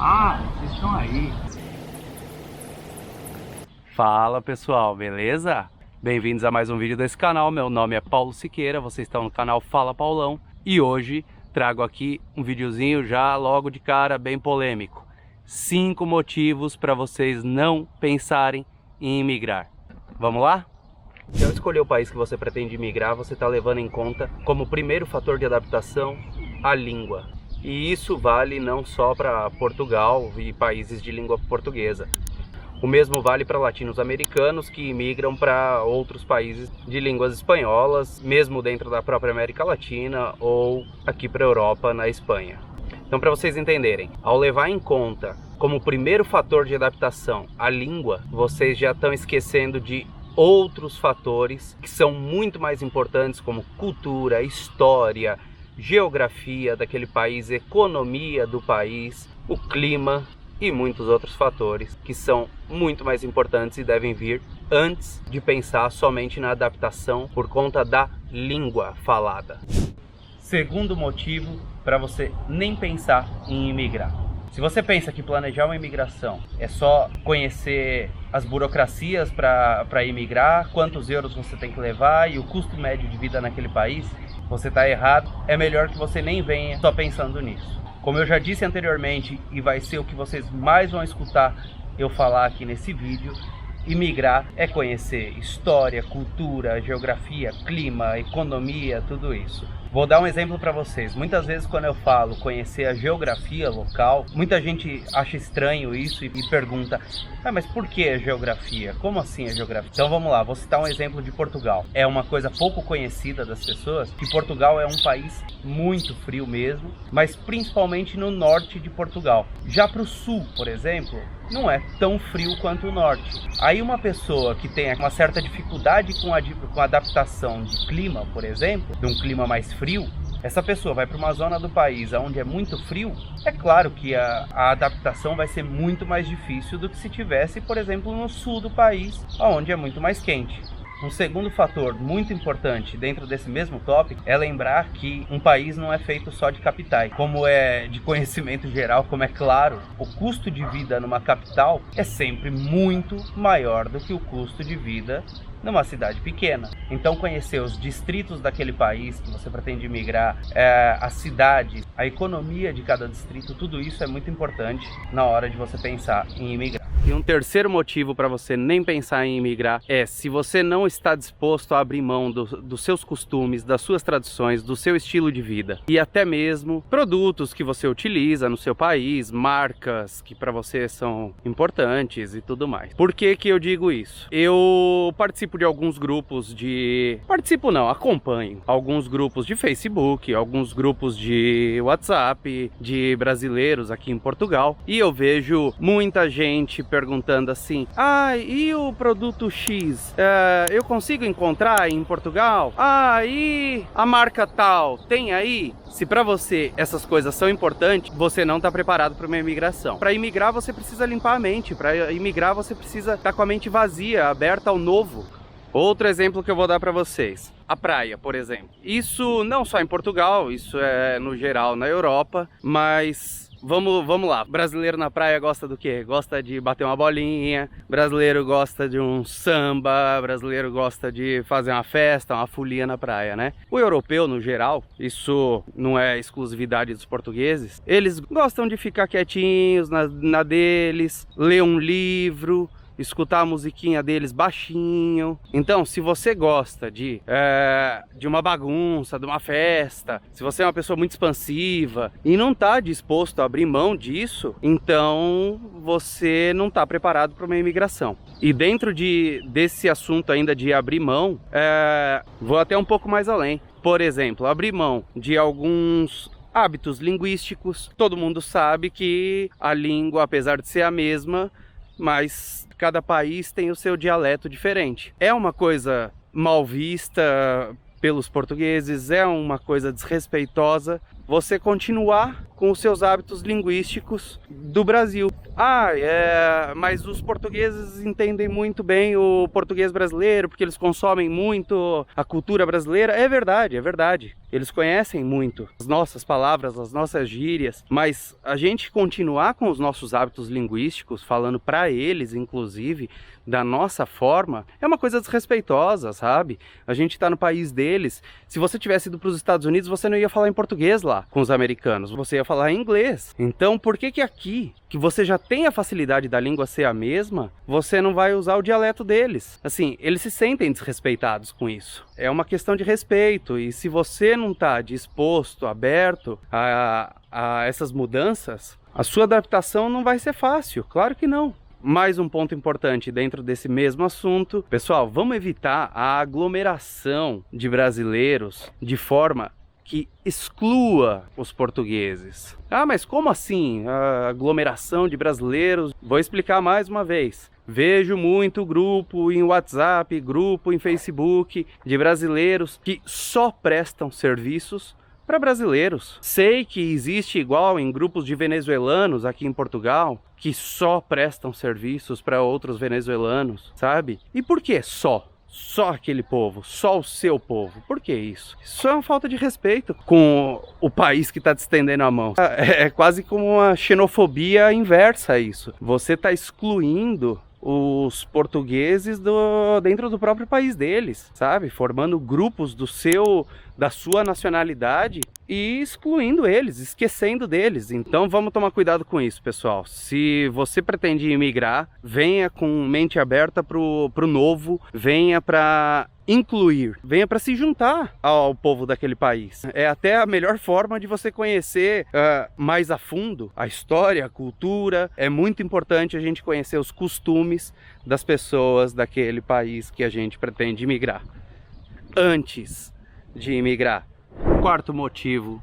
Ah, vocês estão aí. Fala pessoal, beleza? Bem-vindos a mais um vídeo desse canal. Meu nome é Paulo Siqueira, vocês estão no canal Fala Paulão. E hoje trago aqui um videozinho já logo de cara bem polêmico. 5 motivos para vocês não pensarem em imigrar. Vamos lá? Se ao escolher o país que você pretende imigrar, você está levando em conta como primeiro fator de adaptação a língua. E isso vale não só para Portugal e países de língua portuguesa. O mesmo vale para latinos-americanos que imigram para outros países de línguas espanholas, mesmo dentro da própria América Latina ou aqui para a Europa, na Espanha. Então, para vocês entenderem, ao levar em conta como primeiro fator de adaptação a língua, vocês já estão esquecendo de outros fatores que são muito mais importantes, como cultura, história, geografia daquele país, economia do país, o clima e muitos outros fatores que são muito mais importantes e devem vir antes de pensar somente na adaptação por conta da língua falada. Segundo motivo para você nem pensar em imigrar. Se você pensa que planejar uma imigração é só conhecer as burocracias para imigrar, quantos euros você tem que levar e o custo médio de vida naquele país, você está errado. É melhor que você nem venha só pensando nisso. Como eu já disse anteriormente, e vai ser o que vocês mais vão escutar eu falar aqui nesse vídeo, imigrar é conhecer história, cultura, geografia, clima, economia, tudo isso. Vou dar um exemplo para vocês. Muitas vezes quando eu falo conhecer a geografia local, muita gente acha estranho isso e pergunta: ah, mas por que a geografia? Como assim a geografia? Então vamos lá, vou citar um exemplo de Portugal. É uma coisa pouco conhecida das pessoas, que Portugal é um país muito frio mesmo, mas principalmente no norte de Portugal. Já para o sul, por exemplo, não é tão frio quanto o norte. Aí uma pessoa que tem uma certa dificuldade com a adaptação de clima, por exemplo, de um clima mais frio, essa pessoa vai para uma zona do país onde é muito frio, é claro que a adaptação vai ser muito mais difícil do que se tivesse, por exemplo, no sul do país, onde é muito mais quente. Um segundo fator muito importante dentro desse mesmo tópico é lembrar que um país não é feito só de capitais. Como é de conhecimento geral, como é claro, o custo de vida numa capital é sempre muito maior do que o custo de vida numa cidade pequena. Então conhecer os distritos daquele país que você pretende migrar, a cidade, a economia de cada distrito, tudo isso é muito importante na hora de você pensar em imigrar. E um terceiro motivo para você nem pensar em imigrar é se você não está disposto a abrir mão dos seus costumes, das suas tradições, do seu estilo de vida e até mesmo produtos que você utiliza no seu país, marcas que para você são importantes e tudo mais. Por que que eu digo isso? Eu participo de alguns grupos acompanho alguns grupos de Facebook, alguns grupos de WhatsApp de brasileiros aqui em Portugal, e eu vejo muita gente perguntando assim: ah, e o produto X, eu consigo encontrar em Portugal? Ah, e a marca tal, tem aí? Se para você essas coisas são importantes, você não está preparado para uma imigração. Para imigrar você precisa limpar a mente, para imigrar você precisa estar com a mente vazia, aberta ao novo. Outro exemplo que eu vou dar para vocês, a praia, por exemplo. Isso não só em Portugal, isso é no geral na Europa, mas vamos lá. Brasileiro na praia gosta do quê? Gosta de bater uma bolinha, brasileiro gosta de um samba, brasileiro gosta de fazer uma festa, uma folia na praia, né? O europeu, no geral, isso não é exclusividade dos portugueses, eles gostam de ficar quietinhos na deles, ler um livro, escutar a musiquinha deles baixinho. Então, se você gosta de uma bagunça, de uma festa, se você é uma pessoa muito expansiva e não está disposto a abrir mão disso, então você não está preparado para uma imigração. E dentro desse assunto ainda de abrir mão, vou até um pouco mais além. Por exemplo, abrir mão de alguns hábitos linguísticos. Todo mundo sabe que a língua, apesar de ser a mesma, mas cada país tem o seu dialeto diferente. É uma coisa mal vista pelos portugueses, é uma coisa desrespeitosa você continuar com os seus hábitos linguísticos do Brasil. Mas os portugueses entendem muito bem o português brasileiro, porque eles consomem muito a cultura brasileira. É verdade, é verdade. Eles conhecem muito as nossas palavras, as nossas gírias, mas a gente continuar com os nossos hábitos linguísticos, falando para eles, inclusive, da nossa forma, é uma coisa desrespeitosa, sabe? A gente tá no país deles. Se você tivesse ido para os Estados Unidos, você não ia falar em português lá com os americanos, você ia falar em inglês. Então, por que aqui, que você já tem a facilidade da língua ser a mesma, você não vai usar o dialeto deles? Assim, eles se sentem desrespeitados com isso. É uma questão de respeito, e se você não está disposto, aberto a essas mudanças, a sua adaptação não vai ser fácil, claro que não. Mais um ponto importante dentro desse mesmo assunto, pessoal, vamos evitar a aglomeração de brasileiros de forma que exclua os portugueses. Mas como assim a aglomeração de brasileiros? Vou explicar mais uma vez. Vejo muito grupo em WhatsApp, grupo em Facebook de brasileiros que só prestam serviços para brasileiros. Sei que existe igual em grupos de venezuelanos aqui em Portugal, que só prestam serviços para outros venezuelanos, sabe? E por que só? Só aquele povo, só o seu povo. Por que isso? Isso é uma falta de respeito com o país que está te estendendo a mão. É quase como uma xenofobia inversa isso. Você está excluindo os portugueses dentro do próprio país deles, sabe? Formando grupos da sua nacionalidade e excluindo eles, esquecendo deles. Então vamos tomar cuidado com isso, pessoal. Se você pretende imigrar, venha com mente aberta pro novo, venha para incluir, venha para se juntar ao povo daquele país. É até a melhor forma de você conhecer mais a fundo a história, a cultura. É muito importante a gente conhecer os costumes das pessoas daquele país que a gente pretende imigrar antes de imigrar. Quarto motivo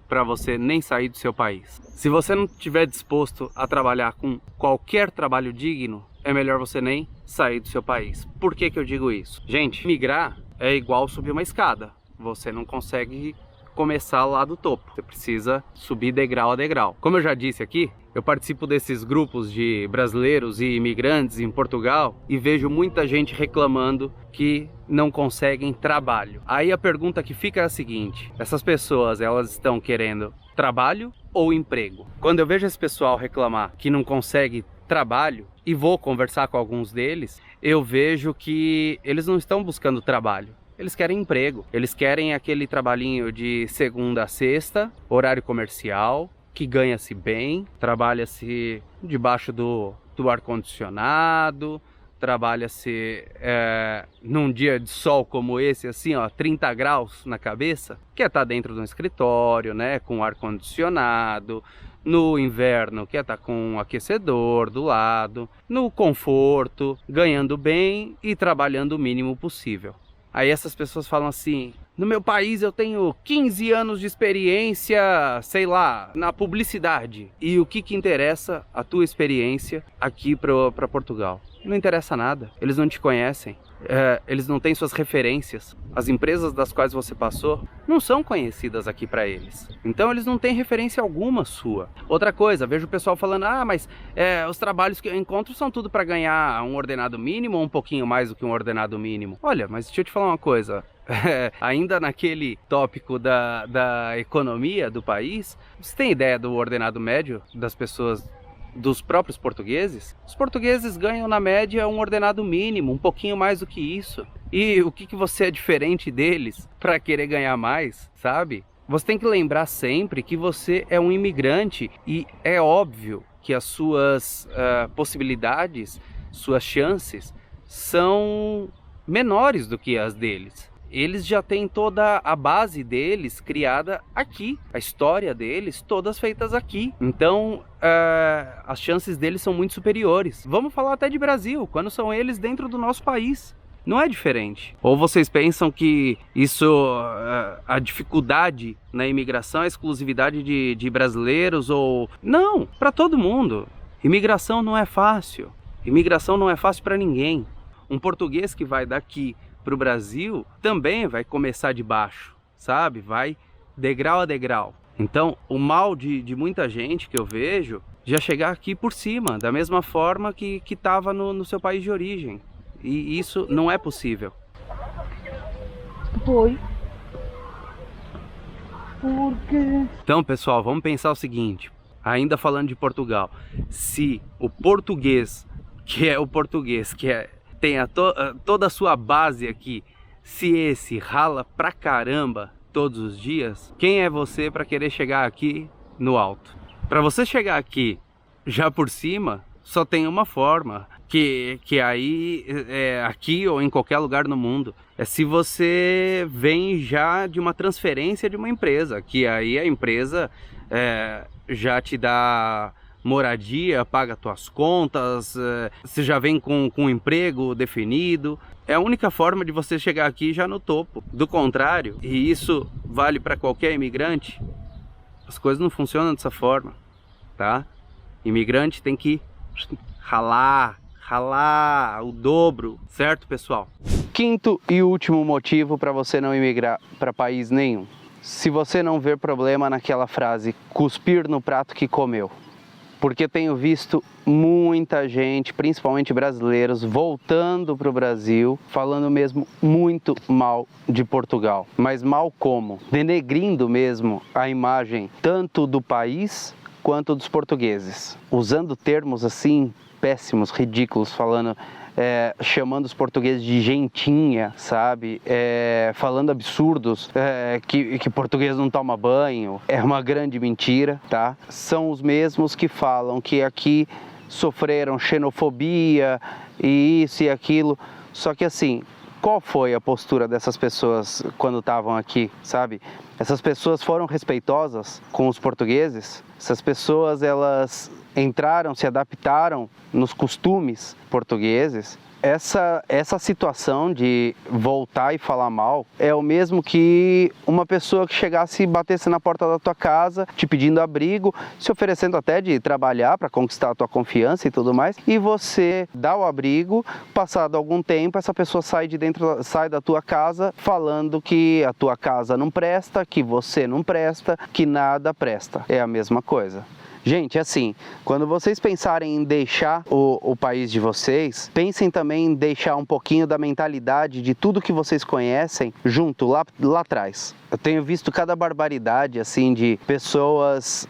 para você nem sair do seu país: se você não estiver disposto a trabalhar com qualquer trabalho digno, é melhor você nem sair do seu país. Por que eu digo isso? Gente, migrar é igual subir uma escada. Você não consegue começar lá do topo. Você precisa subir degrau a degrau. Como eu já disse aqui, eu participo desses grupos de brasileiros e imigrantes em Portugal e vejo muita gente reclamando que não conseguem trabalho. Aí a pergunta que fica é a seguinte: essas pessoas, elas estão querendo trabalho ou emprego? Quando eu vejo esse pessoal reclamar que não consegue trabalho, e vou conversar com alguns deles, eu vejo que eles não estão buscando trabalho. Eles querem emprego. Eles querem aquele trabalhinho de segunda a sexta, horário comercial, que ganha-se bem, trabalha-se debaixo do ar-condicionado, trabalha-se num dia de sol como esse, assim, ó, 30 graus na cabeça, quer estar dentro de um escritório, né, com ar-condicionado. No inverno, quer estar com um aquecedor do lado, no conforto, ganhando bem e trabalhando o mínimo possível. Aí essas pessoas falam assim: no meu país eu tenho 15 anos de experiência, sei lá, na publicidade. E o que interessa a tua experiência aqui para Portugal? Não interessa nada, eles não te conhecem, eles não têm suas referências. As empresas das quais você passou não são conhecidas aqui para eles. Então eles não têm referência alguma sua. Outra coisa, vejo o pessoal falando: mas os trabalhos que eu encontro são tudo para ganhar um ordenado mínimo ou um pouquinho mais do que um ordenado mínimo. Olha, mas deixa eu te falar uma coisa. Ainda naquele tópico da economia do país, você tem ideia do ordenado médio das pessoas, dos próprios portugueses? Os portugueses ganham na média um ordenado mínimo, um pouquinho mais do que isso. E o que você é diferente deles para querer ganhar mais, sabe? Você tem que lembrar sempre que você é um imigrante e é óbvio que as suas possibilidades, suas chances são menores do que as deles. Eles já têm toda a base deles criada aqui, a história deles todas feitas aqui. Então as chances deles são muito superiores. Vamos falar até de Brasil, quando são eles dentro do nosso país. Não é diferente. Ou vocês pensam que isso, a dificuldade na imigração é exclusividade de brasileiros ou... Não, para todo mundo. Imigração não é fácil. Imigração não é fácil para ninguém. Um português que vai daqui para o Brasil também vai começar de baixo, sabe? Vai degrau a degrau. Então, o mal de muita gente que eu vejo já chegar aqui por cima, da mesma forma que estava no seu país de origem. E isso não é possível. Foi. Porque... Então, pessoal, vamos pensar o seguinte, ainda falando de Portugal, se o português, tem toda a sua base aqui, se esse rala pra caramba todos os dias, quem é você para querer chegar aqui no alto? Para você chegar aqui já por cima, só tem uma forma, que aí aqui ou em qualquer lugar no mundo, é se você vem já de uma transferência de uma empresa, que aí a empresa já te dá moradia, paga tuas contas, você já vem com um emprego definido. É a única forma de você chegar aqui já no topo. Do contrário, e isso vale para qualquer imigrante, as coisas não funcionam dessa forma, tá? Imigrante tem que ralar o dobro, certo, pessoal? Quinto e último motivo para você não imigrar para país nenhum. Se você não ver problema naquela frase, cuspir no prato que comeu. Porque tenho visto muita gente, principalmente brasileiros, voltando para o Brasil, falando mesmo muito mal de Portugal. Mas mal como? Denegrindo mesmo a imagem tanto do país quanto dos portugueses. Usando termos assim, péssimos, ridículos, falando... chamando os portugueses de gentinha, sabe? Falando absurdos, que português não toma banho. É uma grande mentira, tá? São os mesmos que falam que aqui sofreram xenofobia e isso e aquilo. Só que assim, qual foi a postura dessas pessoas quando estavam aqui, sabe? Essas pessoas foram respeitosas com os portugueses? Essas pessoas, elas entraram, se adaptaram nos costumes portugueses? Essa situação de voltar e falar mal é o mesmo que uma pessoa que chegasse e batesse na porta da tua casa, te pedindo abrigo, se oferecendo até de trabalhar para conquistar a tua confiança e tudo mais, e você dá o abrigo, passado algum tempo, essa pessoa sai da tua casa falando que a tua casa não presta, que você não presta, que nada presta. É a mesma coisa. Gente, assim, quando vocês pensarem em deixar o país de vocês, pensem também em deixar um pouquinho da mentalidade de tudo que vocês conhecem junto lá atrás. Eu tenho visto cada barbaridade, assim, de pessoas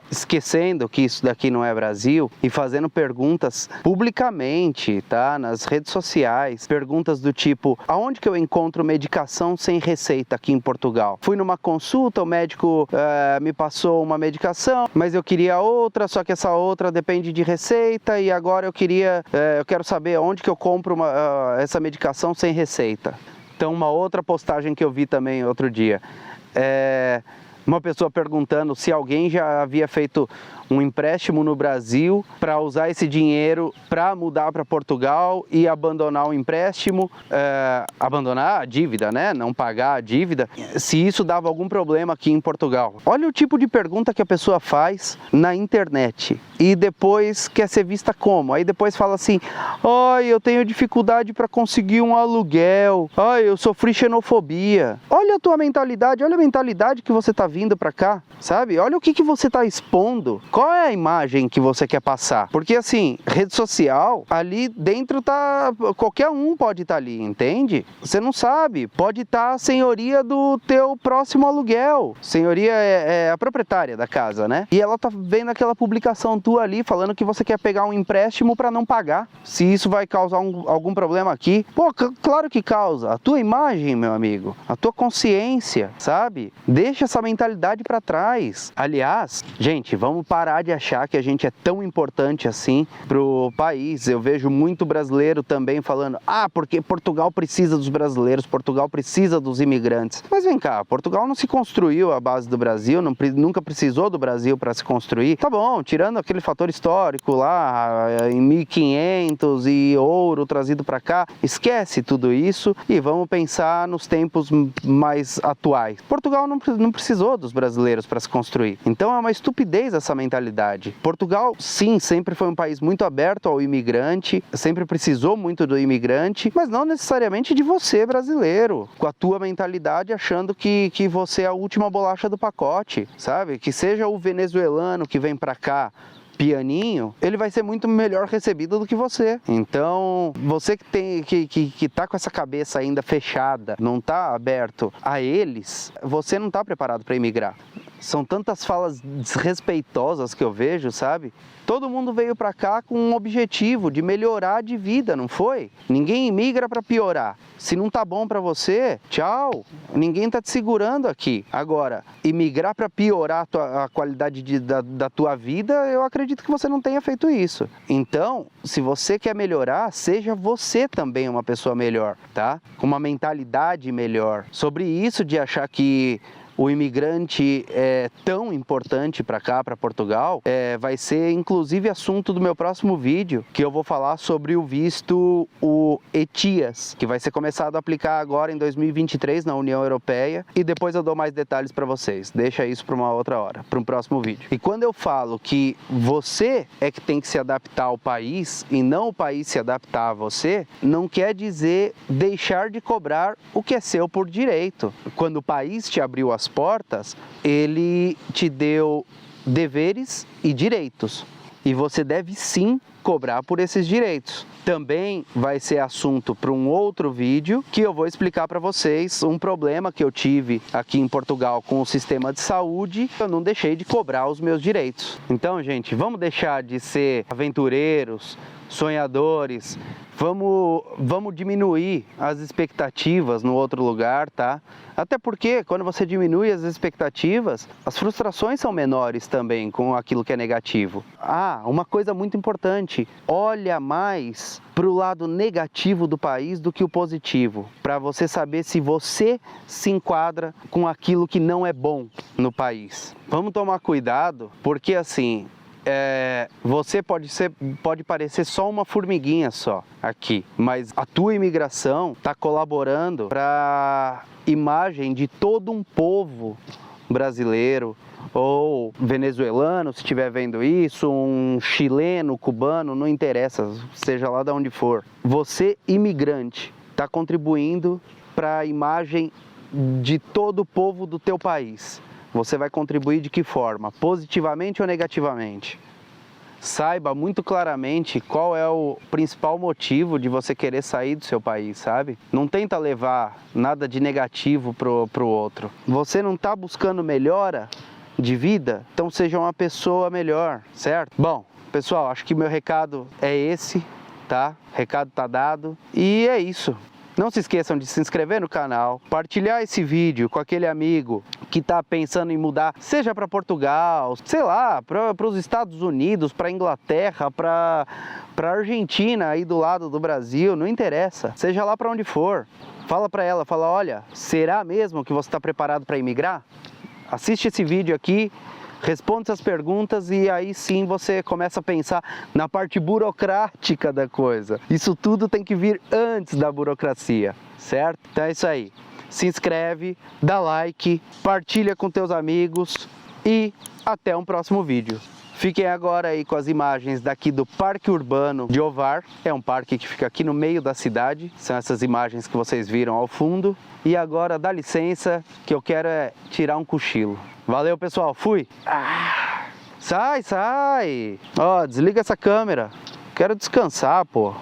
esquecendo que isso daqui não é Brasil e fazendo perguntas publicamente, tá? Nas redes sociais, perguntas do tipo, aonde que eu encontro medicação sem receita aqui em Portugal? Fui numa consulta, o médico me passou uma medicação, mas eu queria outra, só que essa outra depende de receita e agora eu quero saber onde que eu compro essa medicação sem receita. Então, uma outra postagem que eu vi também outro dia, uma pessoa perguntando se alguém já havia feito um empréstimo no Brasil para usar esse dinheiro para mudar para Portugal e abandonar o empréstimo, abandonar a dívida, né? Não pagar a dívida, se isso dava algum problema aqui em Portugal. Olha o tipo de pergunta que a pessoa faz na internet e depois quer ser vista como? Aí depois fala assim, ai, eu tenho dificuldade para conseguir um aluguel, ai, eu sofri xenofobia. Olha a tua mentalidade, olha a mentalidade que você está vindo para cá, sabe? Olha o que você está expondo. Qual é a imagem que você quer passar? Porque assim, rede social, ali dentro tá... qualquer um pode estar ali, entende? Você não sabe, pode estar a senhoria do teu próximo aluguel. Senhoria é a proprietária da casa, né? E ela tá vendo aquela publicação tua ali, falando que você quer pegar um empréstimo para não pagar. Se isso vai causar algum problema aqui. Pô, claro que causa. A tua imagem, meu amigo, a tua consciência, sabe? Deixa essa mentalidade para trás. Aliás, gente, vamos parar de achar que a gente é tão importante assim pro país. Eu vejo muito brasileiro também falando, porque Portugal precisa dos brasileiros, Portugal precisa dos imigrantes. Mas vem cá, Portugal não se construiu à base do Brasil, nunca precisou do Brasil para se construir. Tá bom, tirando aquele fator histórico lá em 1500 e ouro trazido para cá, esquece tudo isso e vamos pensar nos tempos mais atuais. Portugal não precisou dos brasileiros para se construir. Então é uma estupidez essa mentalidade. Portugal, sim, sempre foi um país muito aberto ao imigrante, sempre precisou muito do imigrante, mas não necessariamente de você, brasileiro, com a tua mentalidade achando que você é a última bolacha do pacote, sabe? Que seja o venezuelano que vem para cá pianinho, ele vai ser muito melhor recebido do que você. Então, você que tá com essa cabeça ainda fechada, não tá aberto a eles, você não tá preparado para imigrar. São tantas falas desrespeitosas que eu vejo, sabe? Todo mundo veio para cá com um objetivo de melhorar de vida, não foi? Ninguém imigra para piorar. Se não tá bom para você, tchau. Ninguém tá te segurando aqui. Agora, imigrar para piorar a qualidade da tua vida, eu acredito que você não tenha feito isso. Então, se você quer melhorar, seja você também uma pessoa melhor, tá? Com uma mentalidade melhor. Sobre isso de achar que o imigrante é tão importante para cá, para Portugal, vai ser inclusive assunto do meu próximo vídeo, que eu vou falar sobre o visto, o ETIAS, que vai ser começado a aplicar agora em 2023 na União Europeia, e depois eu dou mais detalhes para vocês. Deixa isso para uma outra hora, para um próximo vídeo. E quando eu falo que você é que tem que se adaptar ao país e não o país se adaptar a você, não quer dizer deixar de cobrar o que é seu por direito. Quando o país te abriu as portas, ele te deu deveres e direitos, e você deve sim cobrar por esses direitos. Também vai ser assunto para um outro vídeo que eu vou explicar para vocês um problema que eu tive aqui em Portugal com o sistema de saúde. Eu não deixei de cobrar os meus direitos. Então, gente, vamos deixar de ser aventureiros, sonhadores, vamos diminuir as expectativas no outro lugar, tá? Até porque quando você diminui as expectativas, as frustrações são menores também com aquilo que é negativo. Ah, uma coisa muito importante, olha mais para o lado negativo do país do que o positivo, para você saber se você se enquadra com aquilo que não é bom no país. Vamos tomar cuidado, porque assim, você pode parecer só uma formiguinha só aqui, mas a tua imigração está colaborando para a imagem de todo um povo brasileiro ou venezuelano, se estiver vendo isso, um chileno, cubano, não interessa, seja lá de onde for. Você, imigrante, está contribuindo para a imagem de todo o povo do teu país. Você vai contribuir de que forma? Positivamente ou negativamente? Saiba muito claramente qual é o principal motivo de você querer sair do seu país, sabe? Não tenta levar nada de negativo pro outro. Você não está buscando melhora de vida? Então seja uma pessoa melhor, certo? Bom, pessoal, acho que meu recado é esse, tá? Recado tá dado e é isso. Não se esqueçam de se inscrever no canal, partilhar esse vídeo com aquele amigo que está pensando em mudar, seja para Portugal, sei lá, para os Estados Unidos, para Inglaterra, para Argentina, aí do lado do Brasil, não interessa, seja lá para onde for. Fala para ela, fala, olha, será mesmo que você está preparado para imigrar? Assiste esse vídeo aqui, responde essas perguntas e aí sim você começa a pensar na parte burocrática da coisa. Isso tudo tem que vir antes da burocracia, certo? Então é isso aí. Se inscreve, dá like, partilha com teus amigos e até um próximo vídeo. Fiquem agora aí com as imagens daqui do Parque Urbano de Ovar. É um parque que fica aqui no meio da cidade. São essas imagens que vocês viram ao fundo. E agora dá licença que eu quero tirar um cochilo. Valeu, pessoal. Fui. Sai. Ó, desliga essa câmera. Quero descansar, pô.